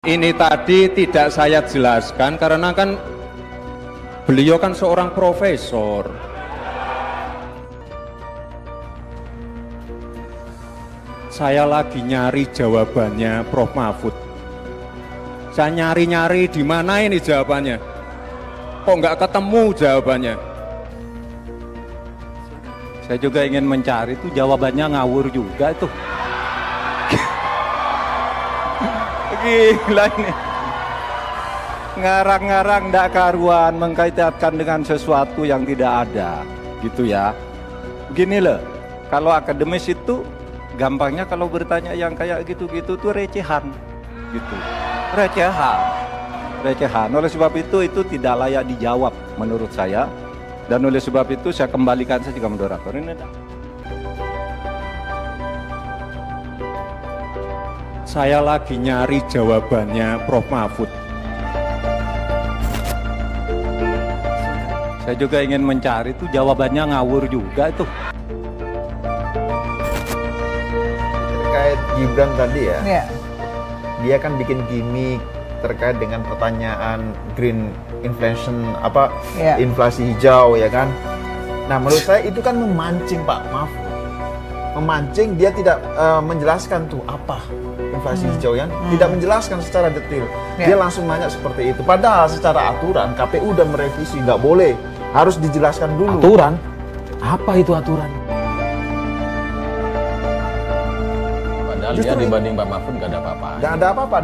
Ini tadi tidak saya jelaskan karena kan beliau kan seorang profesor. Saya lagi nyari jawabannya Prof. Mahfud. Saya nyari-nyari di mana ini jawabannya. Kok nggak ketemu jawabannya? Saya juga ingin mencari itu jawabannya ngawur juga tuh. Gila ini. Ngarang-ngarang ndak karuan mengkaitkan dengan sesuatu yang tidak ada gitu ya. Begini loh, kalau akademis itu gampangnya kalau bertanya yang kayak gitu-gitu tuh recehan gitu. Recehan. Oleh sebab itu tidak layak dijawab menurut saya. Dan oleh sebab itu saya kembalikan saja ke moderator ini. Saya lagi nyari jawabannya Prof. Mahfud. Saya juga ingin mencari itu jawabannya ngawur juga tuh. Terkait Gibran tadi ya, Iya. dia kan bikin gimmick terkait dengan pertanyaan green inflation Iya. inflasi hijau ya kan. Nah menurut saya itu kan memancing Pak Mahfud, memancing dia tidak menjelaskan tuh apa inflasi hijau kan, tidak menjelaskan secara detail. Dia langsung nanya seperti itu. Padahal secara aturan KPU udah merevisi, nggak boleh, harus dijelaskan dulu. Aturan? Apa itu aturan? Padahal Justru dia dibanding Pak Mahfud nggak ada apa-apa. Nggak ada apa-apa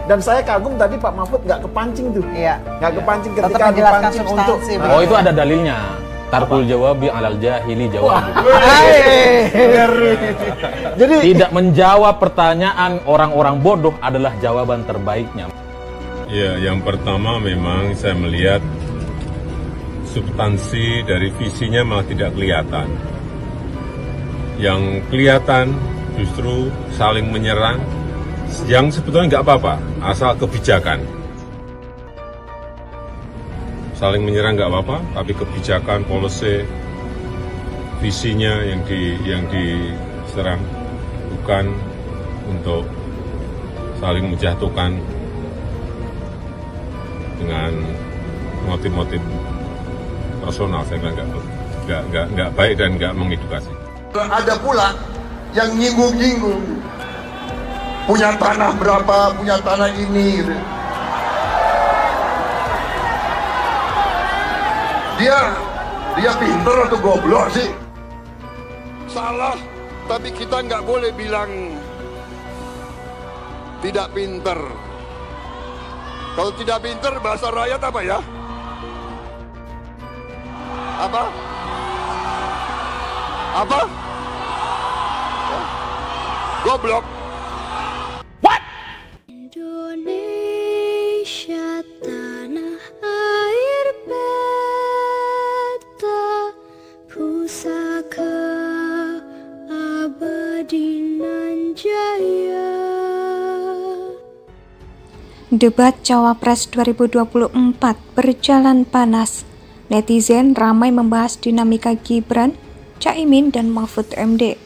dan saya kagum tadi Pak Mahfud nggak kepancing tuh. Iya. Nggak kepancing Tetap ketika menjelaskan dipancing untuk substansi. Oh itu ada dalilnya. Tarkul jawabi alal jahili jawab. jadi Tidak menjawab pertanyaan orang-orang bodoh adalah jawaban terbaiknya. Ya, yang pertama memang saya melihat substansi dari visinya malah tidak kelihatan. Yang kelihatan justru saling menyerang, yang sebetulnya nggak apa-apa, asal kebijakan. Saling menyerang nggak apa-apa, tapi kebijakan, policy, visinya yang diserang, bukan untuk saling menjatuhkan dengan motif-motif personal. Saya bilang nggak baik dan nggak mengedukasi. Ada pula yang nyinggung-nyinggung, punya tanah berapa, punya tanah ini gitu. Dia pinter atau goblok sih? Salah, tapi kita nggak boleh bilang tidak pinter. Kalau tidak pinter, bahasa rakyat apa ya? Apa? Goblok. Indonesia tanah air beta, pusaka abadi nan jaya. Debat Cawapres 2024 berjalan panas. Netizen ramai membahas dinamika Gibran, Caimin, dan Mahfud MD.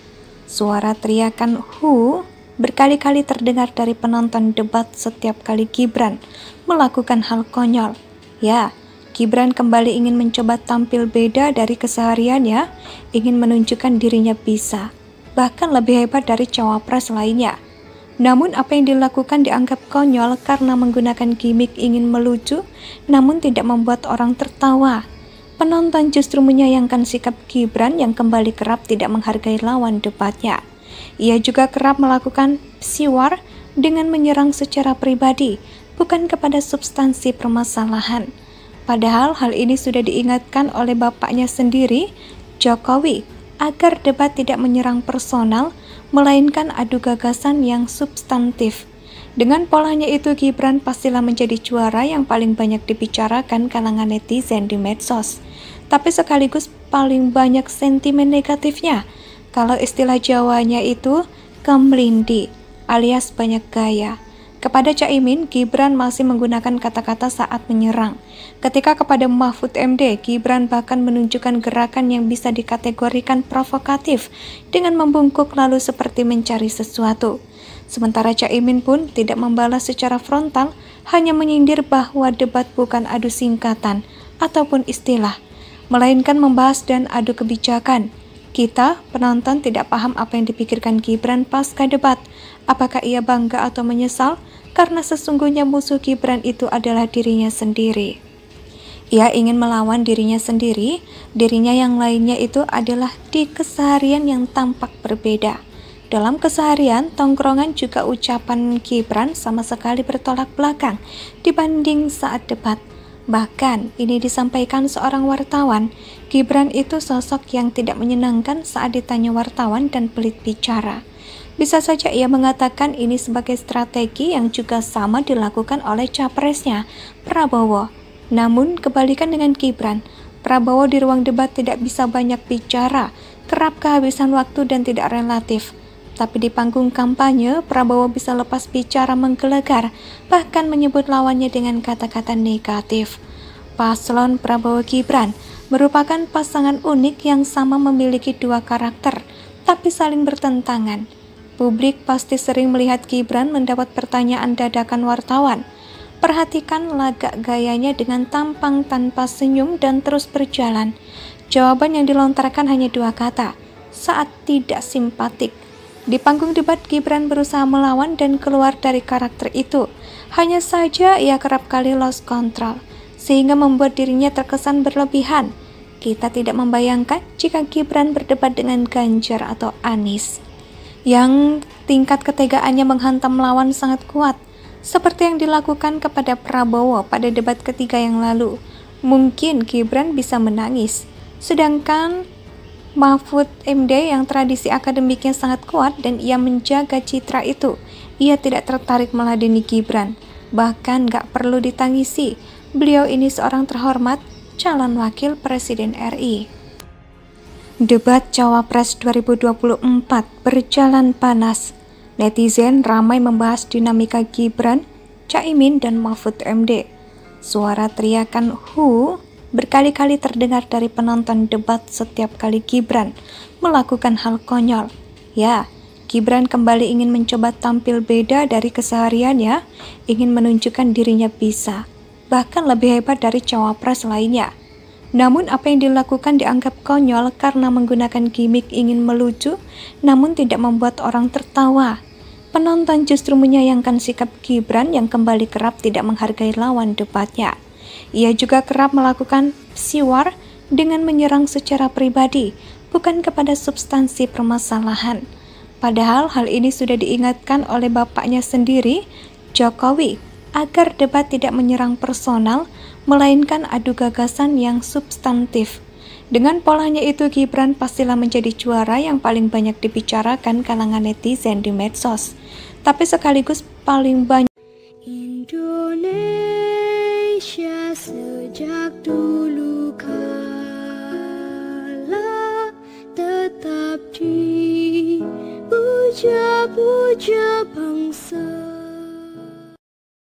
Suara teriakan "Hu" berkali-kali terdengar dari penonton debat setiap kali Gibran melakukan hal konyol. Ya, Gibran kembali ingin mencoba tampil beda dari kesehariannya, ingin menunjukkan dirinya bisa, bahkan lebih hebat dari cawapres lainnya. Namun apa yang dilakukan dianggap konyol karena menggunakan gimmick ingin melucu, namun tidak membuat orang tertawa. Penonton justru menyayangkan sikap Gibran yang kembali kerap tidak menghargai lawan debatnya. Ia juga kerap melakukan psiwar dengan menyerang secara pribadi, bukan kepada substansi permasalahan. Padahal hal ini sudah diingatkan oleh bapaknya sendiri, Jokowi, agar debat tidak menyerang personal, melainkan adu gagasan yang substantif. Dengan polanya itu, Gibran pastilah menjadi juara yang paling banyak dibicarakan kalangan netizen di medsos. Tapi sekaligus paling banyak sentimen negatifnya. Kalau istilah Jawanya itu kemlindi, alias banyak gaya. Kepada Caimin, Gibran masih menggunakan kata-kata saat menyerang. Ketika kepada Mahfud MD, Gibran bahkan menunjukkan gerakan yang bisa dikategorikan provokatif dengan membungkuk lalu seperti mencari sesuatu. Sementara Caimin pun tidak membalas secara frontal, hanya menyindir bahwa debat bukan adu singkatan ataupun istilah, melainkan membahas dan adu kebijakan. Kita, penonton, tidak paham apa yang dipikirkan Gibran pasca debat. Apakah ia bangga atau menyesal? Karena sesungguhnya musuh Gibran itu adalah dirinya sendiri. Ia ingin melawan dirinya sendiri, dirinya yang lainnya itu adalah di keseharian yang tampak berbeda. Dalam keseharian, tongkrongan juga ucapan Gibran sama sekali bertolak belakang dibanding saat debat. Bahkan, ini disampaikan seorang wartawan, Gibran itu sosok yang tidak menyenangkan saat ditanya wartawan dan pelit bicara. Bisa saja ia mengatakan ini sebagai strategi yang juga sama dilakukan oleh capresnya, Prabowo. Namun, kebalikan dengan Gibran, Prabowo di ruang debat tidak bisa banyak bicara, kerap kehabisan waktu dan tidak relatif. Tapi di panggung kampanye, Prabowo bisa lepas bicara menggelegar, bahkan menyebut lawannya dengan kata-kata negatif. Paslon Prabowo Gibran merupakan pasangan unik yang sama memiliki dua karakter, tapi saling bertentangan. Publik pasti sering melihat Gibran mendapat pertanyaan dadakan wartawan. Perhatikan lagak gayanya dengan tampang tanpa senyum dan terus berjalan. Jawaban yang dilontarkan hanya dua kata, saat tidak simpatik. Di panggung debat, Gibran berusaha melawan dan keluar dari karakter itu. Hanya saja ia kerap kali lost control, sehingga membuat dirinya terkesan berlebihan. Kita tidak membayangkan jika Gibran berdebat dengan Ganjar atau Anies, yang tingkat ketegaannya menghantam lawan sangat kuat, seperti yang dilakukan kepada Prabowo pada debat ketiga yang lalu. Mungkin Gibran bisa menangis, sedangkan Mahfud MD yang tradisi akademiknya sangat kuat dan ia menjaga citra itu, ia tidak tertarik meladeni Gibran, bahkan gak perlu ditangisi. Beliau ini seorang terhormat, calon wakil Presiden RI. Debat Cawapres 2024 berjalan panas. Netizen ramai membahas dinamika Gibran, Caimin, dan Mahfud MD. Suara teriakan "Hu" berkali-kali terdengar dari penonton debat setiap kali Gibran melakukan hal konyol. Ya, Gibran kembali ingin mencoba tampil beda dari kesehariannya, ingin menunjukkan dirinya bisa, bahkan lebih hebat dari cawapres lainnya. Namun apa yang dilakukan dianggap konyol karena menggunakan gimmick ingin melucu, namun tidak membuat orang tertawa. Penonton justru menyayangkan sikap Gibran yang kembali kerap tidak menghargai lawan debatnya. Ia juga kerap melakukan psiwar dengan menyerang secara pribadi, bukan kepada substansi permasalahan. Padahal hal ini sudah diingatkan oleh bapaknya sendiri, Jokowi, agar debat tidak menyerang personal, melainkan adu gagasan yang substantif. Dengan polanya itu, Gibran pastilah menjadi juara yang paling banyak dibicarakan kalangan netizen di medsos, tapi sekaligus paling banyak. Indonesia sejak dulu kala tetap dipuja-puja bangsa.